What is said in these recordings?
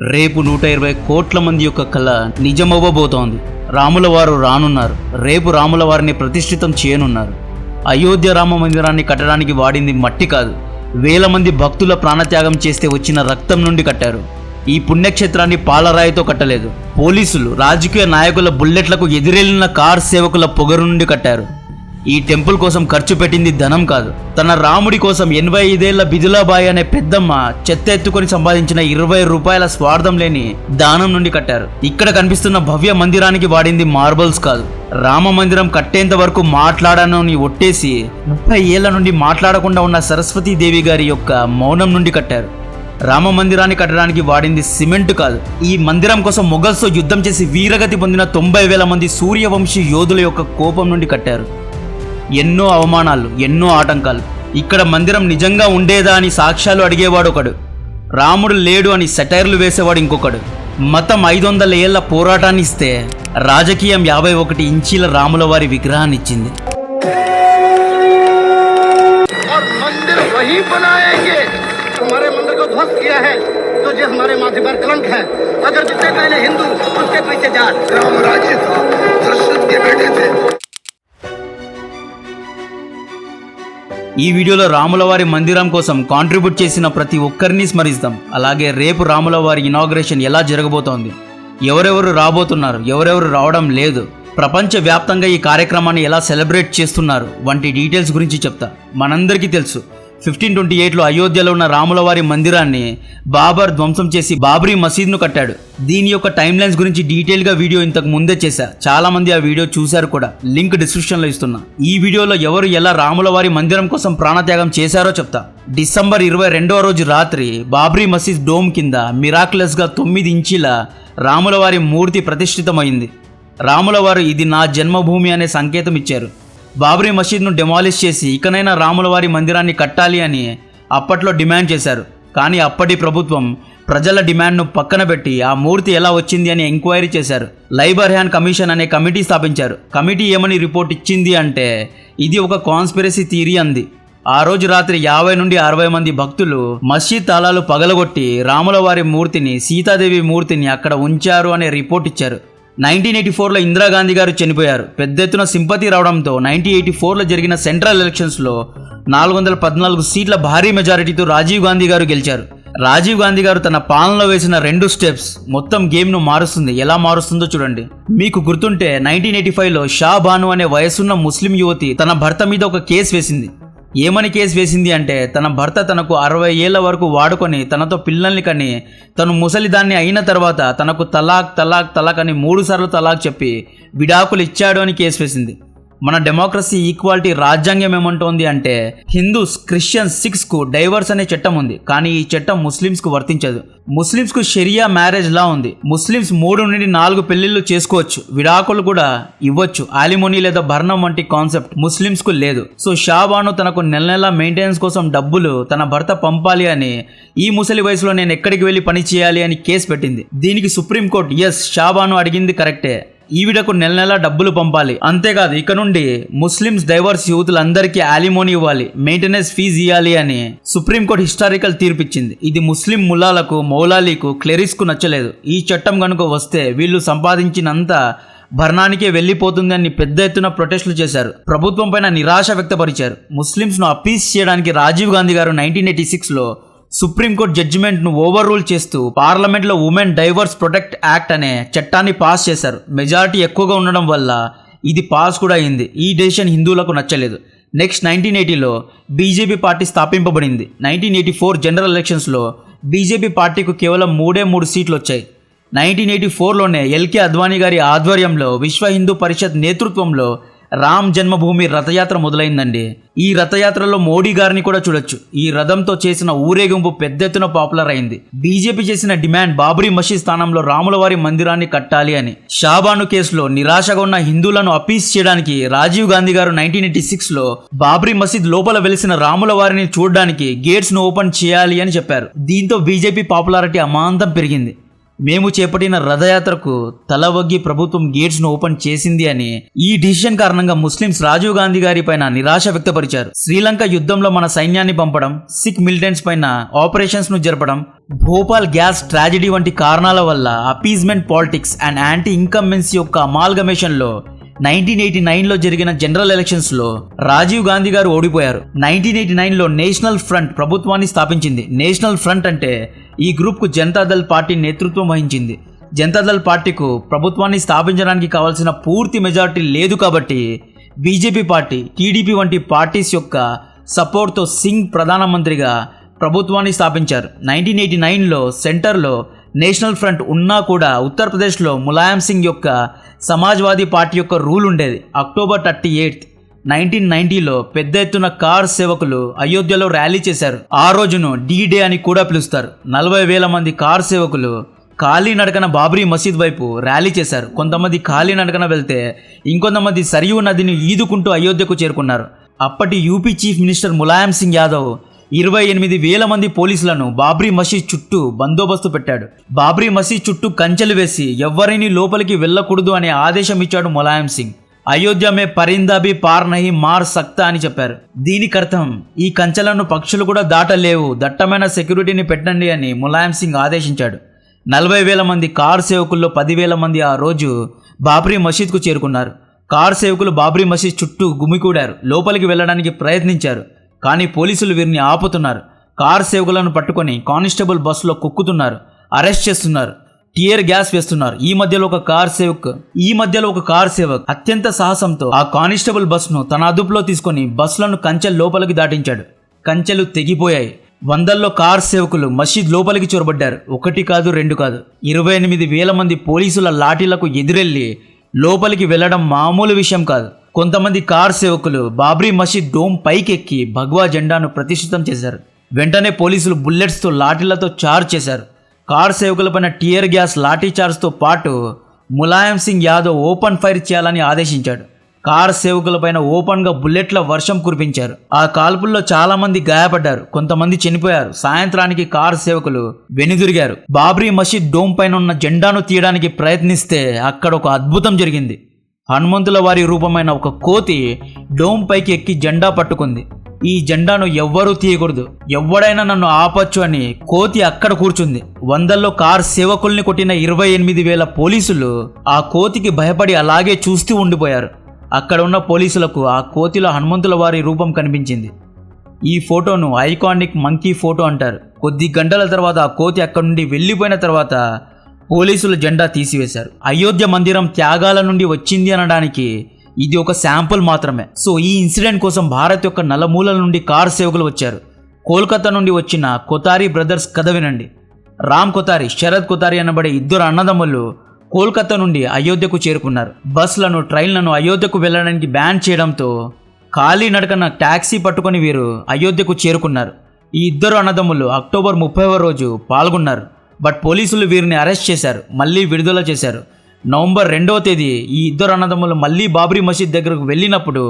రేపు 120 కోట్ల మంది యొక్క కళ నిజమవ్వబోతోంది. రాముల వారు రానున్నారు. రేపు రాముల వారిని ప్రతిష్ఠితం చేయనున్నారు. అయోధ్య రామ మందిరాన్ని కట్టడానికి వాడింది మట్టి కాదు, వేల మంది భక్తుల ప్రాణత్యాగం చేస్తే వచ్చిన రక్తం నుండి కట్టారు. ఈ పుణ్యక్షేత్రాన్ని పాలరాయితో కట్టలేదు. పోలీసులు, రాజకీయ నాయకుల బుల్లెట్లకు ఎదురెళ్లిన కార్ సేవకుల పొగరు నుండి కట్టారు. ఈ టెంపుల్ కోసం ఖర్చు పెట్టింది ధనం కాదు, తన రాముడి కోసం 85 ఏళ్ల బిదులాబాయి అనే పెద్దమ్మ చెత్త ఎత్తుకొని సంపాదించిన 20 రూపాయల స్వార్థం లేని దానం నుండి కట్టారు. ఇక్కడ కనిపిస్తున్న భవ్య మందిరానికి వాడింది మార్బల్స్ కాదు, రామ మందిరం కట్టేంత వరకు మాట్లాడానని ఒట్టేసి 30 ఏళ్ల నుండి మాట్లాడకుండా ఉన్న సరస్వతీదేవి గారి యొక్క మౌనం నుండి కట్టారు. రామ మందిరాన్ని కట్టడానికి వాడింది సిమెంట్ కాదు, ఈ మందిరం కోసం మొఘల్స్తో యుద్ధం చేసి వీరగతి పొందిన 90,000 మంది సూర్యవంశీ యోధుల యొక్క కోపం నుండి కట్టారు. ఎన్నో అవమానాలు, ఎన్నో ఆటంకాలు. ఇక్కడ మందిరం నిజంగా ఉండేదా అని సాక్ష్యాలు అడిగేవాడు ఒకడు, రాముడు లేడు అని సెటైర్లు వేసేవాడు ఇంకొకడు. మతం 500 ఏళ్ల పోరాటాన్ని ఇస్తే రాజకీయం 51 ఇంచీల రాముల వారి విగ్రహాన్ని ఇచ్చింది. हमारे मंदिर को ध्वस्त किया है तो ये हमारे माथे पर कलंक है। अगर जितने पहले हिंदू उसके पीछे जाट। राम राज्य था, दशरथ के बेटे थे। ఈ వీడియోలో రాముల వారి మందిరం కోసం కాంట్రిబ్యూట్ చేసిన ప్రతి ఒక్కరిని స్మరిస్తాం. అలాగే రేపు రాముల వారి ఇనాగ్రేషన్ ఎలా జరగబోతోంది, ఎవరెవరు రాబోతున్నారు, ఎవరెవరు రావడం లేదు, ప్రపంచవ్యాప్తంగా ఈ కార్యక్రమాన్ని ఎలా సెలబ్రేట్ చేస్తున్నారు వంటి డీటెయిల్స్ గురించి చెప్తా. మనందరికీ తెలుసు 1528లో అయోధ్యలో ఉన్న రాముల వారి మందిరాన్ని బాబర్ ధ్వంసం చేసి బాబ్రీ మసీద్ను కట్టాడు. దీని యొక్క టైమ్ లైన్స్ గురించి డీటెయిల్గా వీడియో ఇంతకు ముందే చేశా, చాలా మంది ఆ వీడియో చూశారు కూడా, లింక్ డిస్క్రిప్షన్లో ఇస్తున్నా. ఈ వీడియోలో ఎవరు ఎలా రాముల వారి మందిరం కోసం ప్రాణత్యాగం చేశారో చెప్తా. డిసెంబర్ 22వ రోజు రాత్రి బాబ్రీ మసీద్ డోమ్ కింద మిరాక్యులస్గా 9 ఇంచీల రాముల వారి మూర్తి ప్రతిష్ఠితమైంది. రాముల వారు ఇది నా జన్మభూమి అనే సంకేతం ఇచ్చారు. బాబ్రీ మసీద్ను డెమాలిష్ చేసి ఇకనైనా రాముల వారి మందిరాన్ని కట్టాలి అని అప్పట్లో డిమాండ్ చేశారు. కానీ అప్పటి ప్రభుత్వం ప్రజల డిమాండ్ను పక్కన పెట్టి ఆ మూర్తి ఎలా వచ్చింది అని ఎంక్వైరీ చేశారు. లైబర్హాన్ కమిషన్ అనే కమిటీ స్థాపించారు. కమిటీ ఏమని రిపోర్ట్ ఇచ్చింది అంటే ఇది ఒక కాన్స్పిరసీ థియరీ అంది. ఆ రోజు రాత్రి 50 నుండి 60 మంది భక్తులు మసీద్ తాళాలు పగలగొట్టి రాముల వారి మూర్తిని, సీతాదేవి మూర్తిని అక్కడ ఉంచారు అనే రిపోర్ట్ ఇచ్చారు. 1984లో ఇందిరాగాంధీ గారు చనిపోయారు. పెద్ద ఎత్తున సింపతి రావడంతో 1984లో జరిగిన సెంట్రల్ ఎలక్షన్స్లో 414 సీట్ల భారీ మెజారిటీతో రాజీవ్ గాంధీ గారు గెలిచారు. రాజీవ్ గాంధీ గారు తన పాలనలో వేసిన 2 స్టెప్స్ మొత్తం గేమ్ను మారుస్తుంది. ఎలా మారుస్తుందో చూడండి. మీకు గుర్తుంటే 1985లో షా బాను అనే వయసున్న ముస్లిం యువతి తన భర్త మీద ఒక కేసు వేసింది. ఏమని కేసు వేసింది అంటే తన భర్త తనకు 60 ఏళ్ల వరకు వాడుకొని తనతో పిల్లల్ని కని తను ముసలిదాన్ని అయిన తర్వాత తనకు తలాక్ తలాక్ తలాక్ అని 3 సార్లు తలాక్ చెప్పి విడాకులు ఇచ్చాడు అని కేసు వేసింది. మన డెమోక్రసీ, ఈక్వాలిటీ రాజ్యాంగం ఏమంటోంది అంటే హిందూస్, క్రిస్టియన్స్, సిఖ్స్కు డైవర్స్ అనే చట్టం ఉంది, కానీ ఈ చట్టం ముస్లిమ్స్కు వర్తించదు. ముస్లిమ్స్కు షరియా మ్యారేజ్ లా ఉంది. ముస్లిమ్స్ 3 నుండి 4 పెళ్లిళ్ళు చేసుకోవచ్చు, విడాకులు కూడా ఇవ్వచ్చు. ఆలిమోనీ లేదా భరణం వంటి కాన్సెప్ట్ ముస్లిమ్స్కు లేదు. సో షాబాను తనకు నెల మెయింటెనెన్స్ కోసం డబ్బులు తన భర్త పంపాలి అని ఈ ముసలి వయసులో నేను ఎక్కడికి వెళ్ళి పని చేయాలి అని కేసు పెట్టింది. దీనికి సుప్రీంకోర్టు ఎస్, షాబాను అడిగింది కరెక్టే, ఈవిడకు నెల డబ్బులు పంపాలి, అంతేకాదు ఇక నుండి ముస్లిమ్స్ డైవర్స్ యూతులందరికీ ఆలిమోనీ ఇవ్వాలి, మెయింటెనెన్స్ ఫీజు ఇవ్వాలి అని సుప్రీంకోర్టు హిస్టారికల్ తీర్పిచ్చింది. ఇది ముస్లిం ముల్లాలకు, మౌలాలీకు, క్లెరిస్కు నచ్చలేదు. ఈ చట్టం కనుక వస్తే వీళ్ళు సంపాదించినంత భరణానికే వెళ్ళిపోతుంది అని పెద్ద ఎత్తున ప్రొటెస్టులు చేశారు. ప్రభుత్వం పైన నిరాశ వ్యక్తపరిచారు. ముస్లిమ్స్ను అప్పీస్ చేయడానికి రాజీవ్ గాంధీ గారు 1986లో సుప్రీంకోర్టు జడ్జిమెంట్ను ఓవర్ రూల్ చేస్తూ పార్లమెంట్లో ఉమెన్ డైవర్స్ ప్రొటెక్ట్ యాక్ట్ అనే చట్టాన్ని పాస్ చేశారు. మెజారిటీ ఎక్కువగా ఉండడం వల్ల ఇది పాస్ కూడా అయింది. ఈ డెసిషన్ హిందువులకు నచ్చలేదు. నెక్స్ట్ 1980లో బీజేపీ పార్టీ స్థాపింపబడింది. 1984 జనరల్ ఎలక్షన్స్లో బీజేపీ పార్టీకు కేవలం 3 సీట్లు వచ్చాయి. 1984లోనే ఎల్కే అద్వానీ గారి ఆధ్వర్యంలో విశ్వ హిందూ పరిషత్ నేతృత్వంలో రామ్ జన్మభూమి రథయాత్ర మొదలైందండి. ఈ రథయాత్రలో మోడీ గారిని కూడా చూడొచ్చు. ఈ రథంతో చేసిన ఊరేగింపు పెద్ద ఎత్తున పాపులర్ అయింది. బీజేపీ చేసిన డిమాండ్ బాబ్రీ మసీద్ స్థానంలో రాముల వారి మందిరాన్ని కట్టాలి అని. షాబాను కేసులో నిరాశగా ఉన్న హిందువులను అపీస్ చేయడానికి రాజీవ్ గాంధీ గారు 1986లో బాబ్రీ మసీద్ లోపల వెలిసిన రాముల వారిని చూడడానికి గేట్స్ ను ఓపెన్ చేయాలి అని చెప్పారు. దీంతో బీజేపీ పాపులారిటీ అమాంతం పెరిగింది. మేము చేపట్టిన రథయాత్రకు తల వగ్గి ప్రభుత్వం గేట్స్ ను ఓపెన్ చేసింది అని ఈ డిసిషన్ కారణంగా ముస్లిమ్స్ రాజీవ్ గాంధీ గారి పైన నిరాశ వ్యక్తపరిచారు. శ్రీలంక యుద్ధంలో మన సైన్యాన్ని పంపడం, సిక్ మిలిటెంట్స్ పైన ఆపరేషన్స్ ను జరపడం, భోపాల్ గ్యాస్ ట్రాజెడీ వంటి కారణాల వల్ల appeasement politics and anti incumbency యొక్క అమాల్గమేషన్ లో 1989లో జరిగిన జనరల్ ఎలక్షన్స్ లో రాజీవ్ గాంధీ గారు ఓడిపోయారు. 1989లో నేషనల్ ఫ్రంట్ ప్రభుత్వాన్ని స్థాపించింది. నేషనల్ ఫ్రంట్ అంటే ఈ గ్రూప్ కు జనతాదళ్ పార్టీ నేతృత్వం వహించింది. జనతాదళ్ పార్టీకు ప్రభుత్వాన్ని స్థాపించడానికి కావాల్సిన పూర్తి మెజారిటీ లేదు కాబట్టి బీజేపీ పార్టీ, టీడీపీ వంటి పార్టీస్ యొక్క సపోర్ట్తో సింగ్ ప్రధానమంత్రిగా ప్రభుత్వాన్ని స్థాపించారు. 1989లో సెంటర్లో నేషనల్ ఫ్రంట్ ఉన్నా కూడా ఉత్తరప్రదేశ్లో ములాయం సింగ్ యొక్క సమాజ్వాదీ పార్టీ యొక్క రూల్ ఉండేది. అక్టోబర్ 38, 1990లో పెద్ద ఎత్తున కార్ సేవకులు అయోధ్యలో ర్యాలీ చేశారు. ఆ రోజును డీ డే అని కూడా పిలుస్తారు. 40,000 మంది కార్ సేవకులు కాలినడకన బాబ్రీ మసీద్ వైపు ర్యాలీ చేశారు. కొంతమంది కాలినడకన వెళ్తే ఇంకొంతమంది సరియూ నదిని ఈదుకుంటూ అయోధ్యకు చేరుకున్నారు. అప్పటి UP chief minister Mulayam Singh Yadav 28,000 మంది పోలీసులను బాబ్రీ మసీద్ చుట్టూ బందోబస్తు పెట్టాడు. బాబ్రీ మసీద్ చుట్టూ కంచెలు వేసి ఎవరిని లోపలికి వెళ్ళకూడదు అనే ఆదేశం ఇచ్చాడు ములాయం సింగ్. అయోధ్య మే పరిందా భీ పార్ నహీ మార్ సక్తా అని చెప్పారు. దీనికర్థం ఈ కంచెలను పక్షులు కూడా దాటలేవు, దట్టమైన సెక్యూరిటీని పెట్టండి అని ములాయం సింగ్ ఆదేశించాడు. 40,000 మంది కార్ సేవకుల్లో 10,000 మంది ఆ రోజు బాబ్రీ మసీద్కు చేరుకున్నారు. కార్ సేవకులు బాబ్రీ మసీద్ చుట్టూ గుమికూడారు. లోపలికి వెళ్ళడానికి ప్రయత్నించారు, కానీ పోలీసులు వీరిని ఆపుతున్నారు. కార్ సేవకులను పట్టుకొని కానిస్టేబుల్ బస్సులో కుక్కుతున్నారు, అరెస్ట్ చేస్తున్నారు, టియర్ గ్యాస్ వేస్తున్నారు. ఈ మధ్యలో ఒక కార్ సేవక్ అత్యంత సాహసంతో ఆ కానిస్టేబుల్ బస్సును తన అదుపులో తీసుకొని బస్సులను కంచెల లోపలికి దాటించాడు. కంచెలు తెగిపోయాయి. వందల్లో కార్ సేవకులు మసీద్ లోపలికి చొరబడ్డారు. 1 కాదు 2 కాదు, 28,000 మంది పోలీసుల లాఠీలకు ఎదురెళ్లి లోపలికి వెళ్లడం మామూలు విషయం కాదు. కొంతమంది కార్ సేవకులు బాబ్రీ మసీద్ డోమ్ పైకి ఎక్కి భగవా జెండాను ప్రతిష్ఠితం చేశారు. వెంటనే పోలీసులు బుల్లెట్స్తో లాఠీలతో చార్జ్ చేశారు. కార్ సేవకులపైన టియర్ గ్యాస్, లాఠీ చార్జ్తో పాటు ములాయం సింగ్ యాదవ్ ఓపెన్ ఫైర్ చేయాలని ఆదేశించాడు. కార్ సేవకులపైన ఓపెన్గా బుల్లెట్ల వర్షం కురిపించారు. ఆ కాల్పుల్లో చాలా మంది గాయపడ్డారు, కొంతమంది చనిపోయారు. సాయంత్రానికి కార్ సేవకులు వెనుదిరిగారు. బాబ్రీ మసీద్ డోమ్ పైన ఉన్న జెండాను తీయడానికి ప్రయత్నిస్తే అక్కడ ఒక అద్భుతం జరిగింది. హనుమంతుల వారి రూపమైన ఒక కోతి డోమ్ పైకి ఎక్కి జెండా పట్టుకుంది. ఈ జెండాను ఎవ్వరూ తీయకూడదు, ఎవడైనా నన్ను ఆపచ్చు అని కోతి అక్కడ కూర్చుంది. వందల్లో కార్ సేవకుల్ని కొట్టిన 28,000 పోలీసులు ఆ కోతికి భయపడి అలాగే చూస్తూ ఉండిపోయారు. అక్కడ ఉన్న పోలీసులకు ఆ కోతిలో హనుమంతుల వారి రూపం కనిపించింది. ఈ ఫోటోను ఐకానిక్ మంకీ ఫోటో అంటారు. కొద్ది గంటల తర్వాత ఆ కోతి అక్కడి నుండి వెళ్ళిపోయిన తర్వాత పోలీసులు జెండా తీసివేశారు. అయోధ్య మందిరం త్యాగాల నుండి వచ్చింది అనడానికి ఇది ఒక శాంపుల్ మాత్రమే. సో ఈ ఇన్సిడెంట్ కోసం భారత్ యొక్క నలుమూలల నుండి కార్ సేవకులు వచ్చారు. కోల్కతా నుండి వచ్చిన కొతారి బ్రదర్స్ కథ వినండి. రామ్ కొతారి, శరద్ కొతారి అనబడే 2 అన్నదమ్ములు కోల్కతా నుండి అయోధ్యకు చేరుకున్నారు. బస్సులను, ట్రైన్లను అయోధ్యకు వెళ్ళడానికి బ్యాన్ చేయడంతో కాలినడకన ట్యాక్సీ పట్టుకొని వీరు అయోధ్యకు చేరుకున్నారు. ఈ 2 అన్నదమ్ములు అక్టోబర్ 30వ రోజు పాల్గొన్నారు. బట్ పోలీసులు వీరిని అరెస్ట్ చేశారు, మళ్ళీ విడుదల చేశారు. నవంబర్ 2వ తేదీ ఈ 2 అన్నదమ్ములు మళ్ళీ బాబ్రీ మసీద్ దగ్గరకు వెళ్ళినప్పుడు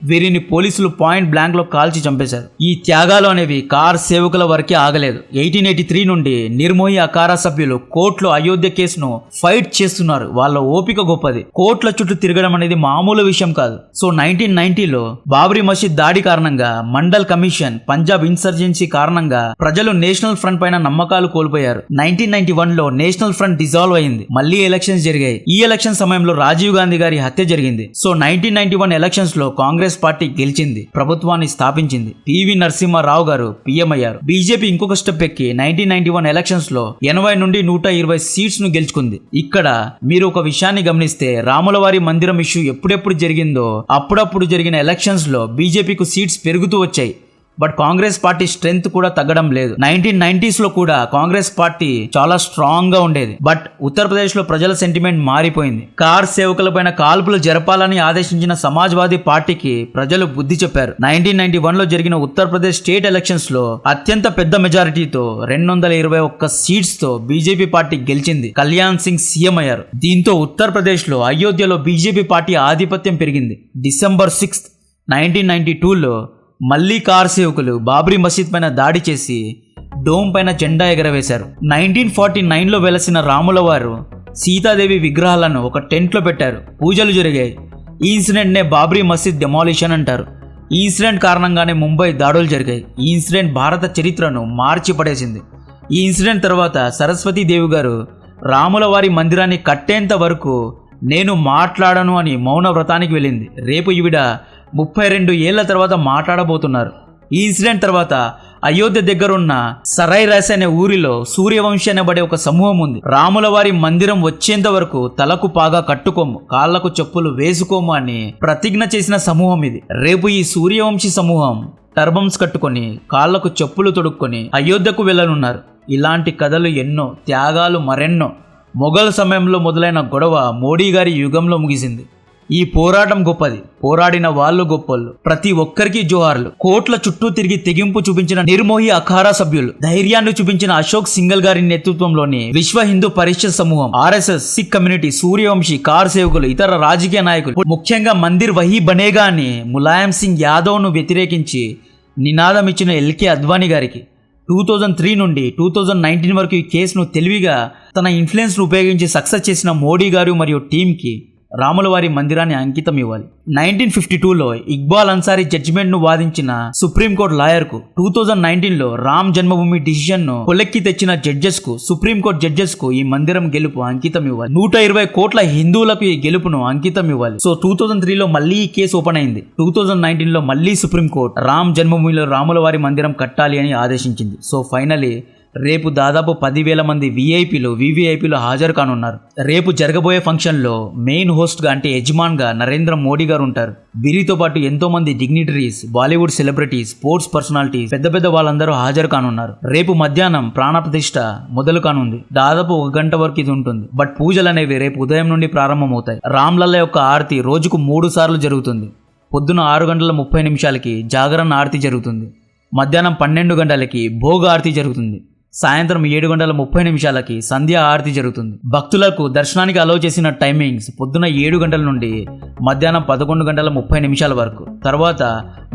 వీరిని పోలీసులు పాయింట్ బ్లాంక్లో కాల్చి చంపేశారు. ఈ త్యాగాలు అనేవి కార్ సేవకుల వరకే ఆగలేదు. 1883 నుండి నిర్మోహి అఖారా సభ్యులు కోర్టులో అయోధ్య కేసును ఫైట్ చేస్తున్నారు. వాళ్ళ ఓపిక గొప్పది. కోర్టుల చుట్టూ తిరగడం అనేది మామూలు విషయం కాదు. సో 1990లో బాబ్రీ మసీద్ దాడి కారణంగా మండల్ కమిషన్, పంజాబ్ ఇన్సర్జెన్సీ కారణంగా ప్రజలు నేషనల్ ఫ్రంట్ పైన నమ్మకాలు కోల్పోయారు. 1991లో నేషనల్ ఫ్రంట్ డిజాల్వ్ అయింది. మళ్ళీ ఎలక్షన్స్ జరిగాయి. ఈ ఎలక్షన్ సమయంలో రాజీవ్ గాంధీ గారి హత్య జరిగింది. సో 1991 ఎలక్షన్స్ లో కాంగ్రెస్ పార్టీ గెలిచింది, ప్రభుత్వాన్ని స్థాపించింది. పివి నరసింహారావు గారు పీఎం అయ్యారు. బీజేపీ ఇంకొక స్టెప్ ఎక్కి 1991 ఎలక్షన్స్ లో 80 నుండి 120 సీట్స్ ను గెలుచుకుంది. ఇక్కడ మీరు ఒక విషయాన్ని గమనిస్తే రాములవారి మందిరం ఇష్యూ ఎప్పుడెప్పుడు జరిగిందో అప్పుడప్పుడు జరిగిన ఎలక్షన్స్ లో బీజేపీకు సీట్స్ పెరుగుతూ వచ్చాయి. బట్ కాంగ్రెస్ పార్టీ స్ట్రెంగ్త్ కూడా తగ్గడం లేదు. 1990s లో కూడా కాంగ్రెస్ పార్టీ చాలా స్ట్రాంగ్ గా ఉండేది. బట్ ఉత్తరప్రదేశ్ లో ప్రజల సెంటిమెంట్ మారిపోయింది. కార్ సేవకులపైన కాల్పులు జరపాలని ఆదేశించిన సమాజ్వాదీ పార్టీకి ప్రజలు బుద్ధి చెప్పారు. 1991 లో జరిగిన ఉత్తరప్రదేశ్ స్టేట్ ఎలక్షన్స్ లో అత్యంత పెద్ద మెజారిటీతో 221 సీట్స్ తో బీజేపీ పార్టీ గెలిచింది. కళ్యాణ్ సింగ్ సీఎం అయ్యారు. దీంతో ఉత్తరప్రదేశ్ లో అయోధ్యలో బీజేపీ పార్టీ ఆధిపత్యం పెరిగింది. డిసెంబర్ 6, 1992లో మళ్ళీ కార్ సేవకులు బాబ్రీ మసీద్ పైన దాడి చేసి డోమ్ పైన జెండా ఎగరవేశారు. 1949లో వెలసిన రాముల వారు సీతాదేవి విగ్రహాలను ఒక టెంట్లో పెట్టారు. పూజలు జరిగాయి. ఈ ఇన్సిడెంట్నే బాబ్రీ మసీద్ డెమాలిషన్ అంటారు. ఈ ఇన్సిడెంట్ కారణంగానే ముంబై దాడులు జరిగాయి. ఈ ఇన్సిడెంట్ భారత చరిత్రను మార్చి పడేసింది. ఈ ఇన్సిడెంట్ తర్వాత సరస్వతీదేవి గారు రాముల వారి మందిరాన్ని కట్టేంత వరకు నేను మాట్లాడను అని మౌన వ్రతానికి వెళ్ళింది. రేపు ఈవిడ 32 ఏళ్ల తర్వాత మాట్లాడబోతున్నారు. ఈ ఇన్సిడెంట్ తర్వాత అయోధ్య దగ్గరున్న సరై రాస్ అనే ఊరిలో సూర్యవంశి అనబడే ఒక సమూహం ఉంది. రాముల వారి మందిరం వచ్చేంత వరకు తలకు పాగా కట్టుకోము, కాళ్లకు చెప్పులు వేసుకోము అని ప్రతిజ్ఞ చేసిన సమూహం ఇది. రేపు ఈ సూర్యవంశి సమూహం టర్బమ్స్ కట్టుకొని కాళ్లకు చెప్పులు తొడుక్కొని అయోధ్యకు వెళ్ళనున్నారు. ఇలాంటి కథలు ఎన్నో, త్యాగాలు మరెన్నో. మొఘల్ సమయంలో మొదలైన గొడవ మోడీ గారి యుగంలో ముగిసింది. ఈ పోరాటం గొప్పది, పోరాడిన వాళ్ళు గొప్పలు. ప్రతి ఒక్కరికి జోహార్లు. కోట్ల చుట్టూ తిరిగి తెగింపు చూపించిన నిర్మోహి అఖారా సభ్యులు, ధైర్యాన్ని చూపించిన అశోక్ సింగల్ గారి నేతృత్వంలోని విశ్వ హిందూ పరిషత్ సమూహం, ఆర్ఎస్ఎస్, సిక్ కమ్యూనిటీ, సూర్యవంశీ, కార్ సేవకులు, ఇతర రాజకీయ నాయకులు, ముఖ్యంగా మందిర్ వహీ బనేగా అని ములాయం సింగ్ యాదవ్ను వ్యతిరేకించి నినాదం ఇచ్చిన ఎల్కే అద్వానీ గారికి 2003 నుండి 2019 వరకు ఈ కేసును తెలివిగా తన ఇన్ఫ్లుయెన్స్ను ఉపయోగించి సక్సెస్ చేసిన మోడీ గారు మరియు టీంకి రాముల వారి మందిరాన్ని అంకితం ఇవ్వాలి. 1952లో ఇక్బాల్ అన్సారీ జడ్జిమెంట్ను వాదించిన సుప్రీంకోర్టు లాయర్కు 2019లో రామ్ జన్మభూమి డిసిషన్ను కొలెక్కి తెచ్చిన జడ్జెస్కు, సుప్రీంకోర్టు జడ్జెస్కు ఈ మందిరం గెలుపు అంకితం ఇవ్వాలి. 120 కోట్ల హిందువులకు ఈ గెలుపును అంకితం ఇవ్వాలి. సో 2003లో మళ్ళీ ఈ కేసు ఓపెన్ అయింది. 2019లో మళ్ళీ సుప్రీంకోర్టు రామ్ జన్మభూమిలో రాముల వారి మందిరం కట్టాలి అని ఆదేశించింది. సో ఫైనలీ రేపు దాదాపు 10,000 మంది వివిఐపీలు హాజరు కానున్నారు. రేపు జరగబోయే ఫంక్షన్లో మెయిన్ హోస్ట్గా అంటే యజమాన్గా నరేంద్ర మోడీ గారు ఉంటారు. వీరితో పాటు ఎంతో మంది dignitaries, Bollywood celebrities, sports personalities, పెద్ద వాళ్ళందరూ హాజరు కానున్నారు. రేపు మధ్యాహ్నం ప్రాణప్రతిష్ఠ మొదలు కానుంది. దాదాపు 1 గంట వరకు ఇది ఉంటుంది. బట్ పూజలు అనేవి రేపు ఉదయం నుండి ప్రారంభమవుతాయి. రామ్లల్ల యొక్క ఆరతి రోజుకు 3 సార్లు జరుగుతుంది. పొద్దున 6:30 జాగరణ ఆరతి జరుగుతుంది. మధ్యాహ్నం 12 గంటలకి భోగ ఆరతి జరుగుతుంది. సాయంత్రం 7:30 సంధ్యా ఆరతి జరుగుతుంది. భక్తులకు దర్శనానికి అలౌ చేసిన టైమింగ్స్ పొద్దున 7 గంటల నుండి మధ్యాహ్నం 11:30 వరకు, తర్వాత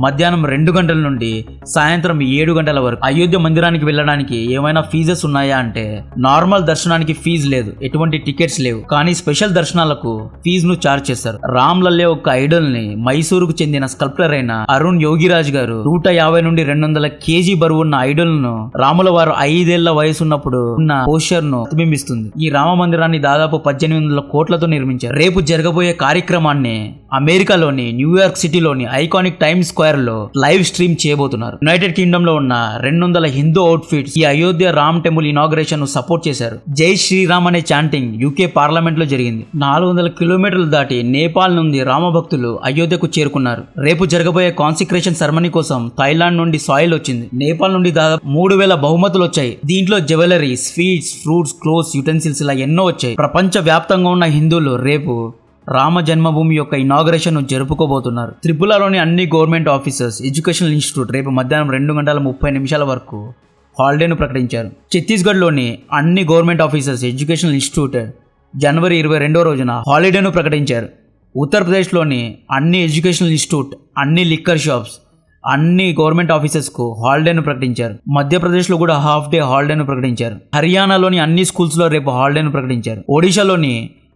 మధ్యాహ్నం 2 గంటల నుండి సాయంత్రం 7 గంటల వరకు. అయోధ్య మందిరానికి వెళ్ళడానికి ఏమైనా ఫీజెస్ ఉన్నాయా అంటే నార్మల్ దర్శనానికి ఫీజు లేదు, ఎటువంటి టికెట్స్ లేవు. కానీ స్పెషల్ దర్శనాలకు ఫీజును చార్జ్ చేస్తారు. రామ్ లల్లే ఒక ఐడల్ ని మైసూరుకు చెందిన స్కల్ప్టర్ అయిన అరుణ్ యోగిరాజ్ గారు 150 నుండి 200 కేజీ బరువు ఉన్న ఐడల్ ను రాముల వారు 5 ఏళ్ల వయసు ఉన్నప్పుడు ఉన్న పోస్టర్ ను ప్రతిబింబిస్తుంది. ఈ రామ మందిరాన్ని దాదాపు 1800 కోట్లతో నిర్మించారు. రేపు జరగబోయే కార్యక్రమాన్ని అమెరికాలోని న్యూయార్క్ సిటీలోని ఐకానిక్ టైమ్ స్క్వేర్ లో లైవ్ స్ట్రీమ్ చేయబోతున్నారు. యునైటెడ్ కింగ్డమ్ లో ఉన్న 200 హిందూ అవుట్ఫిట్స్ ఈ అయోధ్య రామ్ టెంపుల్ ఇనాగ్రేషన్ ను సపోర్ట్ చేశారు. జై శ్రీరామ్ అనే చాంటింగ్ యూకే పార్లమెంట్ లో జరిగింది. 400 కిలోమీటర్లు దాటి నేపాల్ నుండి రామభక్తులు అయోధ్యకు చేరుకున్నారు. రేపు జరగబోయే కాన్సిక్రేషన్ సెరమనీ కోసం థాయిలాండ్ నుండి సాయిల్ వచ్చింది. నేపాల్ నుండి దాదాపు 3000 బహుమతులు వచ్చాయి. దీంట్లో jewellery, sweets, fruits, clothes, utensils ఇలా ఎన్నో వచ్చాయి. ప్రపంచ వ్యాప్తంగా ఉన్న హిందువులు రేపు రామ జన్మభూమి యొక్క ఇనాగ్రేషన్ ను జరుపుకోబోతున్నారు. త్రిపురలోని అన్ని గవర్నమెంట్ ఆఫీసర్స్, ఎడ్యుకేషనల్ ఇన్స్టిట్యూట్ రేపు మధ్యాహ్నం 2:30 వరకు హాలిడేను ప్రకటించారు. ఛత్తీస్గఢ్లోని అన్ని గవర్నమెంట్ ఆఫీసర్స్, ఎడ్యుకేషనల్ ఇన్స్టిట్యూట్ జనవరి 22వ రోజున హాలిడేను ప్రకటించారు. ఉత్తరప్రదేశ్లోని అన్ని ఎడ్యుకేషనల్ ఇన్స్టిట్యూట్, అన్ని లిక్కర్ షాప్స్, అన్ని గవర్నమెంట్ ఆఫీసెస్కు హాలిడేను ప్రకటించారు. మధ్యప్రదేశ్లో కూడా హాఫ్ డే హాలిడేను ప్రకటించారు. హర్యానాలోని అన్ని స్కూల్స్లో రేపు హాలిడేను ప్రకటించారు. ఒడిశాలోని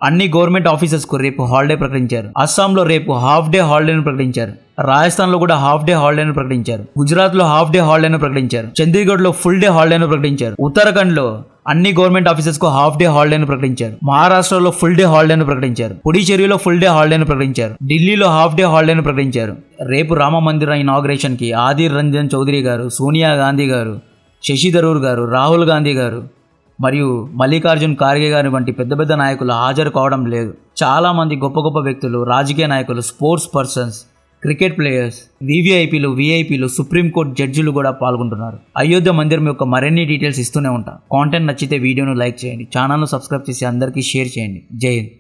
అన్ని గవర్నమెంట్ ఆఫీసెస్కు రేపు హాలిడే ప్రకటించారు. అస్సాంలో రేపు హాఫ్ డే హాలిడేను ప్రకటించారు. రాజస్థాన్లో కూడా హాఫ్ డే హాలిడేను ప్రకటించారు. గుజరాత్లో హాఫ్ డే హాలిడేను ప్రకటించారు. చండీగఢ్లో ఫుల్ డే హాలిడేను ప్రకటించారు. ఉత్తరాఖండ్లో అన్ని గవర్నమెంట్ ఆఫీసెస్కు హాఫ్ డే హాలిడేను ప్రకటించారు. మహారాష్ట్రలో ఫుల్ డే హాలిడేను ప్రకటించారు. పుడుచేరిలో ఫుల్ డే హాలిడేను ప్రకటించారు. ఢిల్లీలో హాఫ్ డే హాలిడేను ప్రకటించారు. రేపు రామ మందిర ఇనాగ్రేషన్ కి ఆదిర్ రంజన్ చౌదరి గారు, సోనియా గాంధీ గారు, శశి థరూర్ గారు, రాహుల్ గాంధీ గారు మరియు మల్లికార్జున్ ఖార్గే గారి వంటి పెద్ద నాయకులు హాజరు కావడం లేదు. చాలా మంది గొప్ప వ్యక్తులు, రాజకీయ నాయకులు, స్పోర్ట్స్ పర్సన్స్, క్రికెట్ ప్లేయర్స్, విఐపీలు, సుప్రీంకోర్టు జడ్జిలు కూడా పాల్గొంటున్నారు. అయోధ్య మందిరం యొక్క మరిన్ని డీటెయిల్స్ ఇస్తూనే ఉంటాం. కాంటెంట్ నచ్చితే వీడియోను లైక్ చేయండి, ఛానల్ను సబ్స్క్రైబ్ చేసి అందరికీ షేర్ చేయండి. జై హింద్.